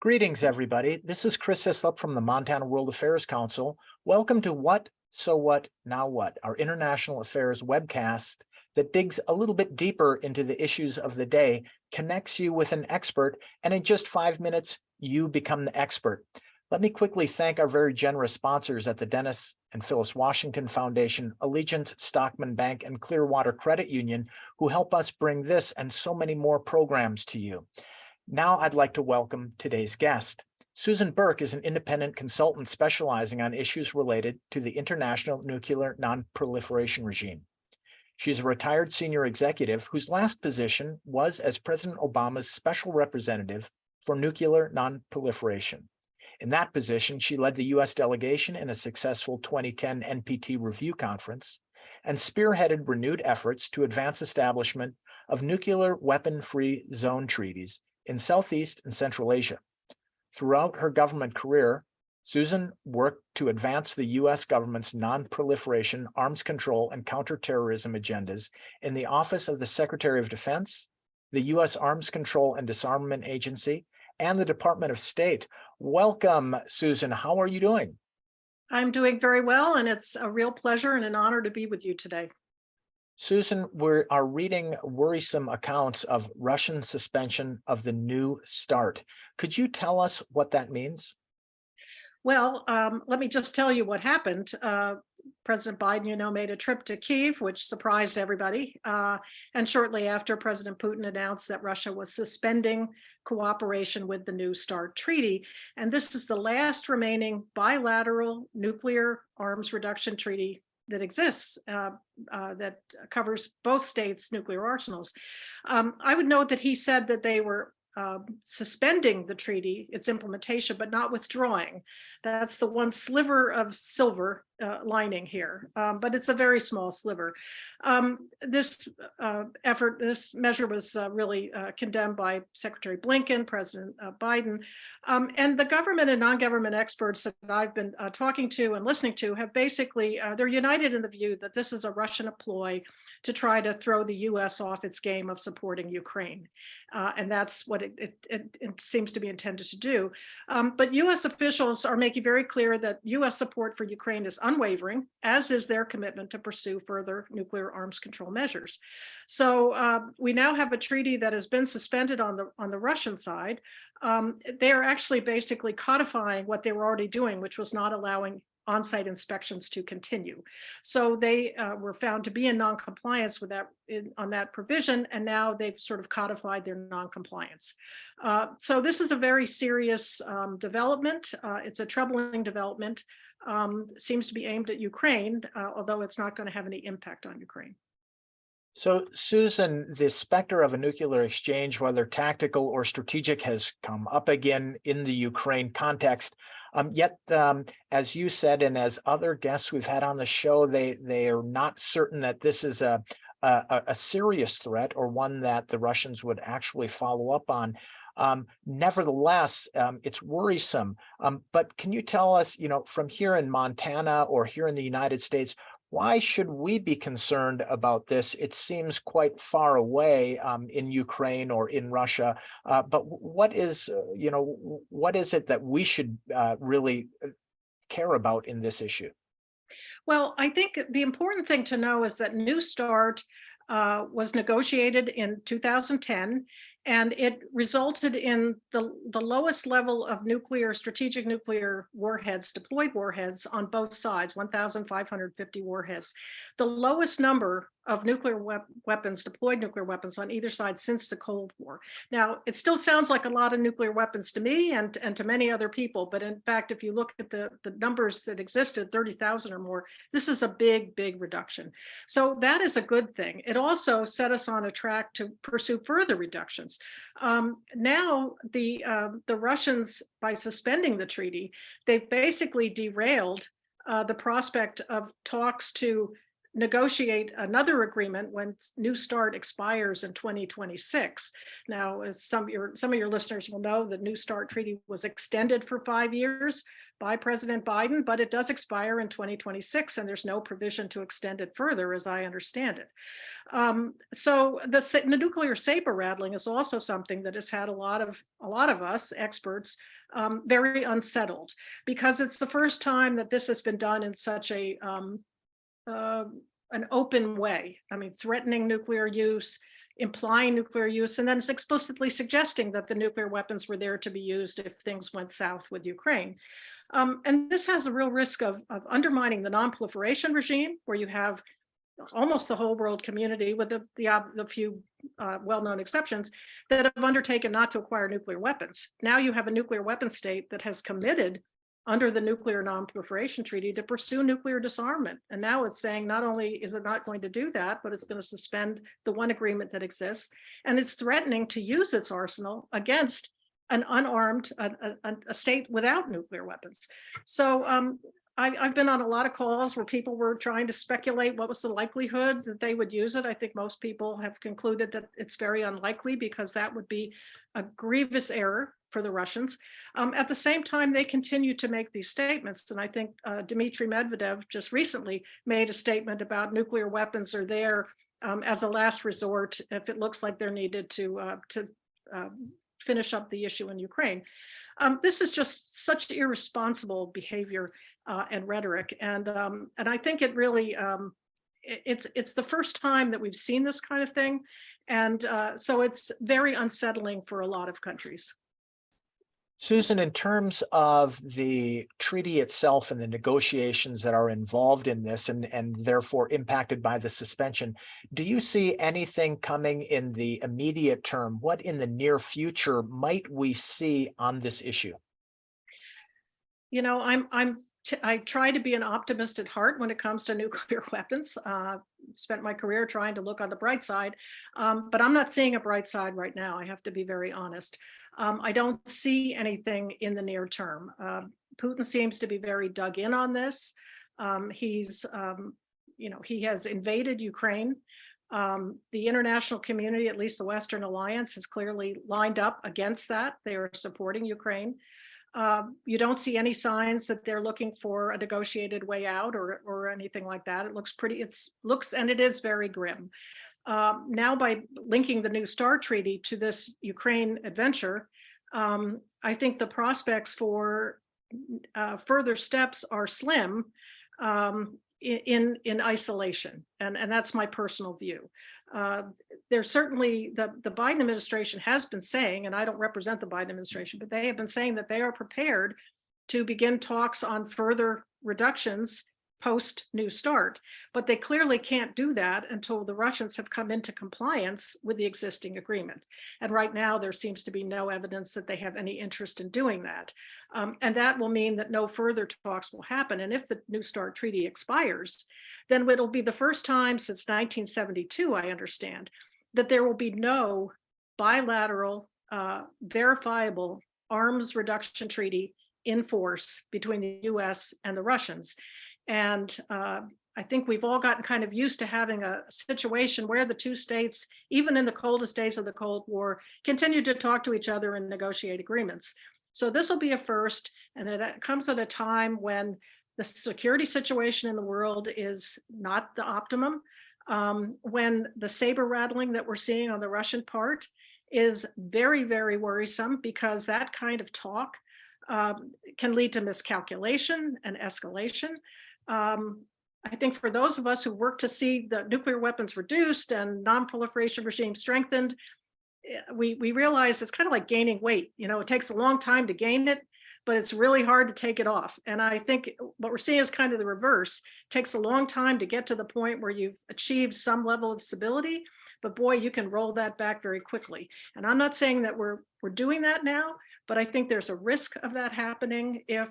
Greetings, everybody. This is Chris Hislop from the Montana World Affairs Council. Welcome to What, So What, Now What, our international affairs webcast that digs a little bit deeper into the issues of the day, connects you with an expert, and in just 5 minutes, you become the expert. Let me quickly thank our very generous sponsors at the Dennis and Phyllis Washington Foundation, Allegiance, Stockman Bank, and Clearwater Credit Union, who help us bring this and so many more programs to you. Now I'd like to welcome today's guest. Susan Burk is an independent consultant specializing on issues related to the international nuclear non-proliferation regime. She's a retired senior executive whose last position was as President Obama's special representative for nuclear non-proliferation. In that position, she led the U.S. delegation in a successful 2010 NPT review conference and spearheaded renewed efforts to advance establishment of nuclear weapon-free zone treaties in Southeast and Central Asia. Throughout her government career, Susan worked to advance the U.S. government's non-proliferation, arms control, and counterterrorism agendas in the Office of the Secretary of Defense, the U.S. Arms Control and Disarmament Agency, and the Department of State. Welcome, Susan. How are you doing? I'm doing very well, and it's a real pleasure and an honor to be with you today. Susan, we are reading worrisome accounts of Russian suspension of the New START. Could you tell us what that means? Well, let me just tell you what happened. President Biden, made a trip to Kyiv, which surprised everybody. And shortly after, President Putin announced that Russia was suspending cooperation with the New START treaty. And this is the last remaining bilateral nuclear arms reduction treaty that exists that covers both states' nuclear arsenals. I would note that he said that they were suspending the treaty, its implementation, but not withdrawing. That's the one sliver of silver lining here, but it's a very small sliver. This measure was really condemned by Secretary Blinken, President Biden, and the government and non-government experts that I've been talking to and listening to have basically, they're united in the view that this is a Russian ploy to try to throw the U.S. off its game of supporting Ukraine. And that's what it seems to be intended to do. But U.S. officials are making very clear that U.S. support for Ukraine is unwavering, as is their commitment to pursue further nuclear arms control measures. So we now have a treaty that has been suspended on the Russian side. They are actually basically codifying what they were already doing, which was not allowing on-site inspections to continue. So they were found to be in non-compliance with that on that provision, and now they've sort of codified their non-compliance. So this is a very serious development. It's a troubling development. Seems to be aimed at Ukraine, although it's not going to have any impact on Ukraine. So, Susan, the specter of a nuclear exchange, whether tactical or strategic, has come up again in the Ukraine context. Yet, as you said, and as other guests we've had on the show, they are not certain that this is a serious threat or one that the Russians would actually follow up on. Nevertheless, it's worrisome. But can you tell us, from here in Montana or here in the United States, why should we be concerned about this? It seems quite far away in Ukraine or in Russia. But what is it that we should really care about in this issue? Well, I think the important thing to know is that New START was negotiated in 2010, and it resulted in the lowest level of strategic nuclear warheads, deployed warheads on both sides, 1,550 warheads. The lowest number of nuclear weapons, deployed nuclear weapons on either side since the Cold War. Now, it still sounds like a lot of nuclear weapons to me and to many other people, but in fact, if you look at the numbers that existed, 30,000 or more, this is a big, big reduction. So that is a good thing. It also set us on a track to pursue further reductions. Now, the Russians, by suspending the treaty, they've basically derailed the prospect of talks to negotiate another agreement when New START expires in 2026. Now, as some of your listeners will know, the New START treaty was extended for 5 years by President Biden, but it does expire in 2026, and there's no provision to extend it further, as I understand it. So the nuclear saber rattling is also something that has had a lot of us experts very unsettled, because it's the first time that this has been done in such a an open way. I mean, threatening nuclear use, implying nuclear use, and then it's explicitly suggesting that the nuclear weapons were there to be used if things went south with Ukraine. And this has a real risk of undermining the non-proliferation regime, where you have almost the whole world community, with the few well-known exceptions, that have undertaken not to acquire nuclear weapons. Now you have a nuclear weapon state that has committed under the Nuclear Non-proliferation Treaty to pursue nuclear disarmament. And now it's saying not only is it not going to do that, but it's going to suspend the one agreement that exists. And it's threatening to use its arsenal against an unarmed, a state without nuclear weapons. So I've been on a lot of calls where people were trying to speculate what was the likelihood that they would use it. I think most people have concluded that it's very unlikely, because that would be a grievous error for the Russians. At the same time, they continue to make these statements. And I think Dmitry Medvedev just recently made a statement about nuclear weapons are there as a last resort if it looks like they're needed to finish up the issue in Ukraine. This is just such irresponsible behavior and rhetoric, and I think it really it's the first time that we've seen this kind of thing, and so it's very unsettling for a lot of countries. Susan, in terms of the treaty itself and the negotiations that are involved in this and therefore impacted by the suspension, do you see anything coming in the immediate term? What in the near future might we see on this issue? You know, I try to be an optimist at heart when it comes to nuclear weapons. Spent my career trying to look on the bright side, but I'm not seeing a bright side right now. I have to be very honest. I don't see anything in the near term. Putin seems to be very dug in on this. He's, he has invaded Ukraine. The international community, at least the Western Alliance, has clearly lined up against that. They are supporting Ukraine. You don't see any signs that they're looking for a negotiated way out or anything like that. It looks pretty, and it is very grim. Now, by linking the New START treaty to this Ukraine adventure, I think the prospects for further steps are slim in isolation, and that's my personal view. There's certainly the Biden administration has been saying, and I don't represent the Biden administration, but they have been saying that they are prepared to begin talks on further reductions post New START, but they clearly can't do that until the Russians have come into compliance with the existing agreement. And right now there seems to be no evidence that they have any interest in doing that. And that will mean that no further talks will happen. And if the New START treaty expires, then it'll be the first time since 1972, I understand, that there will be no bilateral, verifiable arms reduction treaty in force between the US and the Russians. And I think we've all gotten kind of used to having a situation where the two states, even in the coldest days of the Cold War, continued to talk to each other and negotiate agreements. So this will be a first, and it comes at a time when the security situation in the world is not the optimum, when the saber rattling that we're seeing on the Russian part is very, very worrisome, because that kind of talk can lead to miscalculation and escalation. I think for those of us who work to see the nuclear weapons reduced and non-proliferation regime strengthened, we realize it's kind of like gaining weight. You know, it takes a long time to gain it, but it's really hard to take it off. And I think what we're seeing is kind of the reverse. It takes a long time to get to the point where you've achieved some level of stability, but boy, you can roll that back very quickly. And I'm not saying that we're doing that now, but I think there's a risk of that happening if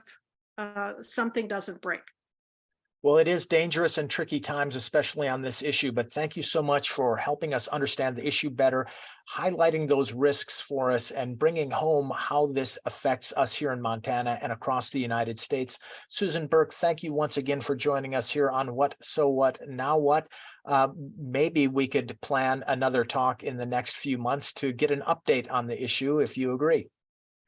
something doesn't break. Well, it is dangerous and tricky times, especially on this issue, but thank you so much for helping us understand the issue better, highlighting those risks for us, and bringing home how this affects us here in Montana and across the United States. Susan Burk, thank you once again for joining us here on What, So What, Now What. Maybe we could plan another talk in the next few months to get an update on the issue, if you agree.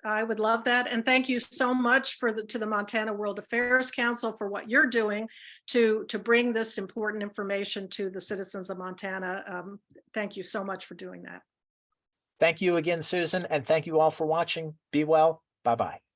I would love that. And thank you so much to the Montana World Affairs Council for what you're doing to bring this important information to the citizens of Montana. Thank you so much for doing that. Thank you again, Susan, and thank you all for watching. Be well. Bye-bye.